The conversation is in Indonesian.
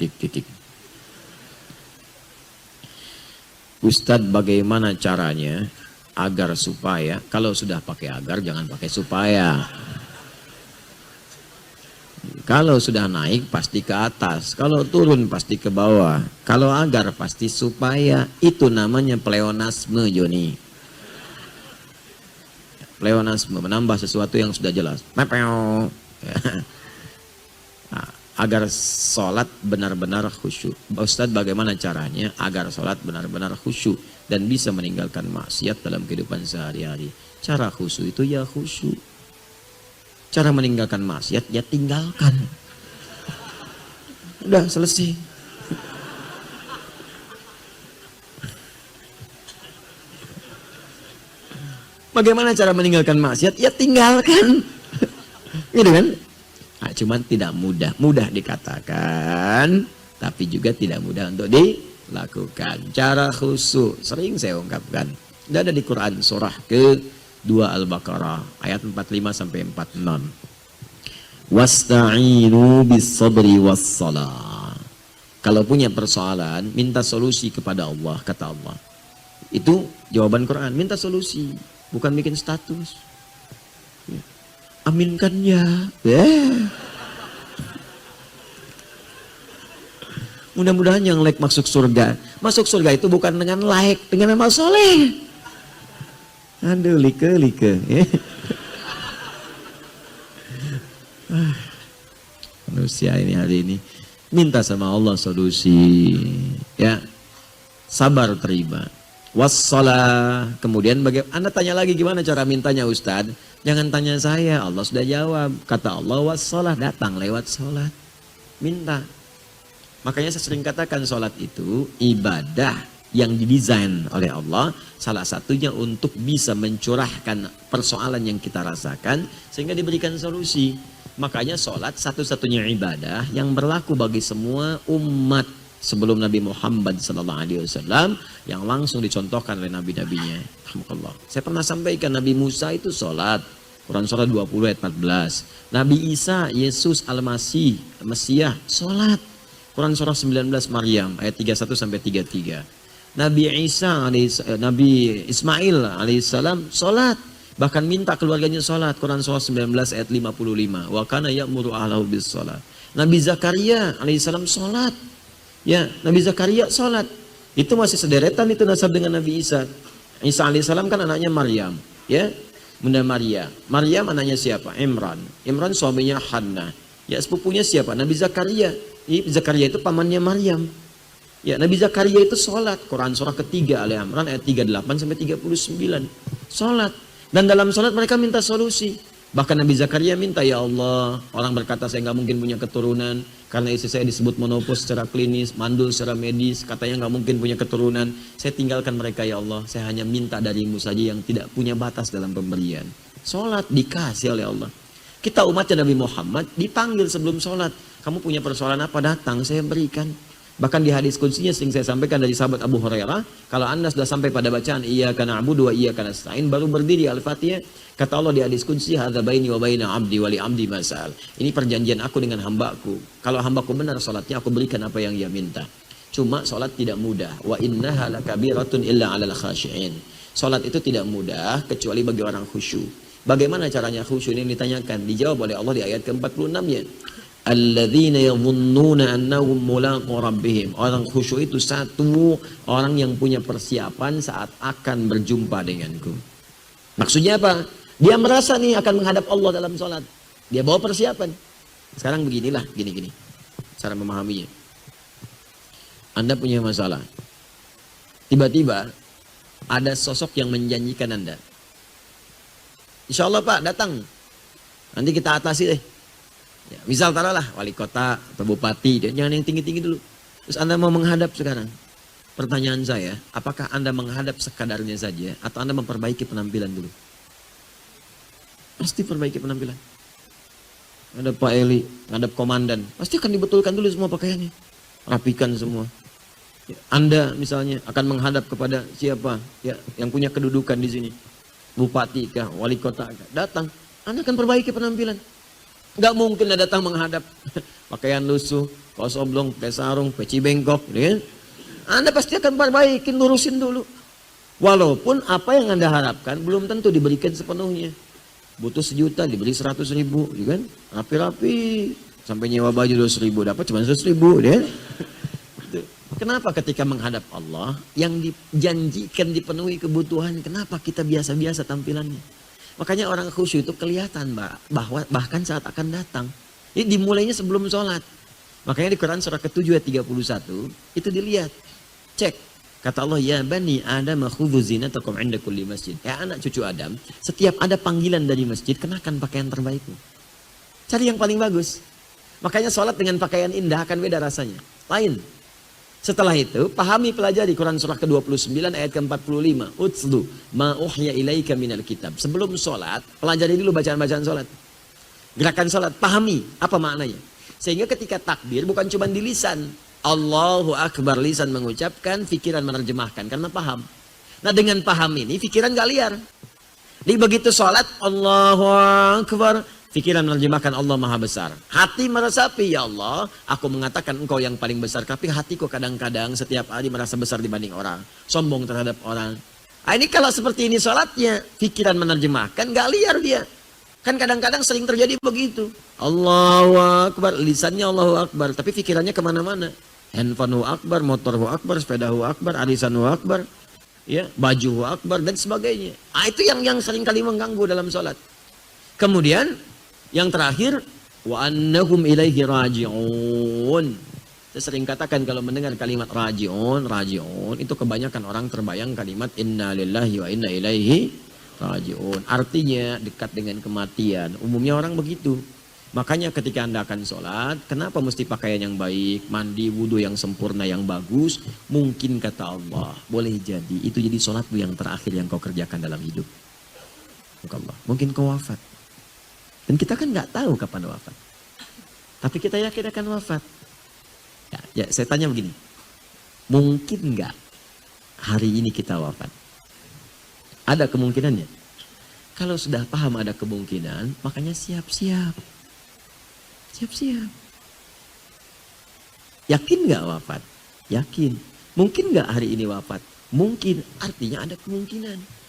titik. Ustadz, bagaimana caranya agar supaya, kalau sudah pakai agar jangan pakai supaya. Kalau sudah naik pasti ke atas, kalau turun pasti ke bawah. Kalau agar pasti supaya. Itu namanya pleonasme, Joni. Pleonasme, menambah sesuatu yang sudah jelas. Agar sholat benar-benar khusyuk. Ustadz, bagaimana caranya agar sholat benar-benar khusyuk dan bisa meninggalkan maksiat dalam kehidupan sehari-hari? Cara khusyuk itu ya khusyuk. Cara meninggalkan maksiat ya tinggalkan. Udah selesai. Bagaimana cara meninggalkan maksiat? Ya tinggalkan. Gitu kan? Nah, cuman tidak mudah. Mudah dikatakan, tapi juga tidak mudah untuk dilakukan. Cara khusyuk sering saya ungkapkan. Sudah ada di Quran surah ke-2 Al-Baqarah ayat 45 sampai 46. Wasta'inu bis-sabri was-salah. Kalau punya persoalan, minta solusi kepada Allah, kata Allah. Itu jawaban Quran, minta solusi, bukan bikin status. Aminkan ya. Mudah-mudahan yang like masuk surga. Masuk surga itu bukan dengan like, dengan amal soleh. Aduh, like. Manusia ini hari ini minta sama Allah solusi, ya. Sabar terima. Wassalah. Kemudian Anda tanya lagi, gimana cara mintanya Ustadz? Jangan tanya saya, Allah sudah jawab. Kata Allah, wassalah, datang lewat sholat. Minta. Makanya saya sering katakan sholat itu ibadah yang didesain oleh Allah. Salah satunya untuk bisa mencurahkan persoalan yang kita rasakan sehingga diberikan solusi. Makanya sholat satu-satunya ibadah yang berlaku bagi semua umat sebelum Nabi Muhammad SAW yang langsung dicontohkan oleh nabi-nabinya. Saya pernah sampaikan Nabi Musa itu sholat, Quran surah 20 ayat 14. Nabi Isa, Yesus Al-Masih, Mesiah, sholat, Quran surah 19 Maryam ayat 31 sampai 33. Nabi Isa, Nabi Ismail alaihissalam sholat, bahkan minta keluarganya sholat, Quran surah 19 ayat 55. Wa kana ya'muru ahlahu bis sholat. Nabi Zakaria alaihissalam sholat. Ya, Nabi Zakaria sholat. Itu masih sederetan itu nasab dengan Nabi Isa. Isa alaihissalam kan anaknya Maryam, ya, Bunda Maria. Maryam anaknya siapa? Imran. Imran suaminya Hannah. Ya, sepupunya siapa? Nabi Zakaria. Zakaria itu pamannya Maryam. Ya, Nabi Zakaria itu sholat. Quran surah ketiga Ali Imran ayat 38 sampai 39. Sholat. Dan dalam sholat mereka minta solusi. Bahkan Nabi Zakaria minta, ya Allah, orang berkata saya nggak mungkin punya keturunan karena istri saya disebut menopause secara klinis, mandul secara medis, katanya nggak mungkin punya keturunan. Saya tinggalkan mereka ya Allah, saya hanya minta darimu saja yang tidak punya batas dalam pemberian. Sholat dikasih oleh Allah. Kita umatnya Nabi Muhammad dipanggil sebelum sholat. Kamu punya persoalan apa, datang saya berikan. Bahkan di hadis kutsinya sering saya sampaikan dari sahabat Abu Hurairah, kalau Anda sudah sampai pada bacaan iyyaka na'budu wa iyyaka nasta'in, baru berdiri Al-Fatihah, kata Allah di hadis qudsi, hadza baini wa baina 'abdi wa li 'abdi masal. Ini perjanjian aku dengan hambaku. Kalau hambaku benar salatnya, aku berikan apa yang ia minta. Cuma salat tidak mudah. Wa innaha lakabiratun illa 'alal khashi'in. Salat itu tidak mudah kecuali bagi orang khusyuk. Bagaimana caranya khusyuk ini ditanyakan? Dijawab oleh Allah di ayat ke-46 ya. Alladzina yadhunnuna annahum mulaqu rabbihim. Orang khusyuk itu satu orang yang punya persiapan saat akan berjumpa denganku. Maksudnya apa? Dia merasa nih akan menghadap Allah dalam sholat. Dia bawa persiapan. Sekarang beginilah, gini cara memahaminya. Anda punya masalah. Tiba-tiba ada sosok yang menjanjikan Anda. Insya Allah Pak, datang. Nanti kita atasi deh. Ya, misal taruhlah wali kota atau bupati, jangan yang tinggi-tinggi dulu. Terus Anda mau menghadap sekarang. Pertanyaan saya, apakah Anda menghadap sekadarnya saja atau Anda memperbaiki penampilan dulu? Pasti perbaiki penampilan. Ada Pak Eli, ngadap komandan, pasti akan dibetulkan dulu semua pakaiannya. Rapikan semua. Ya, Anda misalnya akan menghadap kepada siapa? Ya, yang punya kedudukan di sini. Bupati kah, wali kota kah, datang. Anda akan perbaiki penampilan. Nggak mungkin ada datang menghadap. Pakaian lusuh, kaos oblong, pakai sarung, peci bengkok. Ya. Anda pasti akan perbaikin, lurusin dulu. Walaupun apa yang Anda harapkan belum tentu diberikan sepenuhnya. Butuh 1 juta diberi 100.000, ya kan? Rapi-rapi. Sampai nyewa baju 200.000 dapat cuma 100.000. Ya. Kenapa ketika menghadap Allah yang dijanjikan dipenuhi kebutuhan, kenapa kita biasa-biasa tampilannya? Makanya orang khusyuk itu kelihatan bahwa bahkan saat akan datang. Ini dimulainya sebelum sholat. Makanya di Quran surah ke-7 ayat 31 itu dilihat. Cek. Kata Allah, ya bani Adam khudhu zinatakum 'inda kulli masjid. Ya anak cucu Adam, setiap ada panggilan dari masjid, kenakan pakaian terbaikmu. Cari yang paling bagus. Makanya sholat dengan pakaian indah akan beda rasanya. Lain. Setelah itu, pahami pelajari Quran surah ke-29 ayat ke-45. Utslu ma uhya ilaika minal kitab. Sebelum sholat, pelajari dulu bacaan-bacaan sholat. Gerakan sholat, pahami apa maknanya. Sehingga ketika takbir bukan cuma di lisan. Allahu Akbar, lisan mengucapkan, pikiran menerjemahkan. Karena paham. Nah dengan paham ini, pikiran gak liar. Jadi begitu sholat, Allahu Akbar. Pikiran menerjemahkan Allah Maha Besar. Hati meresapi, ya Allah, aku mengatakan engkau yang paling besar. Tapi hatiku kadang-kadang setiap hari merasa besar dibanding orang. Sombong terhadap orang. Nah, ini kalau seperti ini sholatnya, pikiran menerjemahkan, gak liar dia. Kan kadang-kadang sering terjadi begitu. Allahu Akbar, lisannya Allahu Akbar. Tapi pikirannya kemana-mana. Handphone Akbar, motor Akbar, sepeda Akbar, arisan Akbar. Ya, baju Akbar, dan sebagainya. Nah, itu yang sering kali mengganggu dalam sholat. Kemudian, yang terakhir, wa annahum ilaihi raji'un. Saya sering katakan kalau mendengar kalimat raji'un, itu kebanyakan orang terbayang kalimat inna lillahi wa inna ilaihi raji'un. Artinya dekat dengan kematian. Umumnya orang begitu. Makanya ketika Anda akan sholat, kenapa mesti pakaian yang baik, mandi, wudhu yang sempurna, yang bagus? Mungkin kata Allah, boleh jadi itu jadi sholatmu yang terakhir yang kau kerjakan dalam hidup. Mungkin kau wafat. Dan kita kan nggak tahu kapan wafat. Tapi kita yakin akan wafat. Ya, saya tanya begini. Mungkin nggak hari ini kita wafat? Ada kemungkinannya. Kalau sudah paham ada kemungkinan, makanya siap-siap. Siap-siap. Yakin nggak wafat? Yakin. Mungkin nggak hari ini wafat? Mungkin. Artinya ada kemungkinan.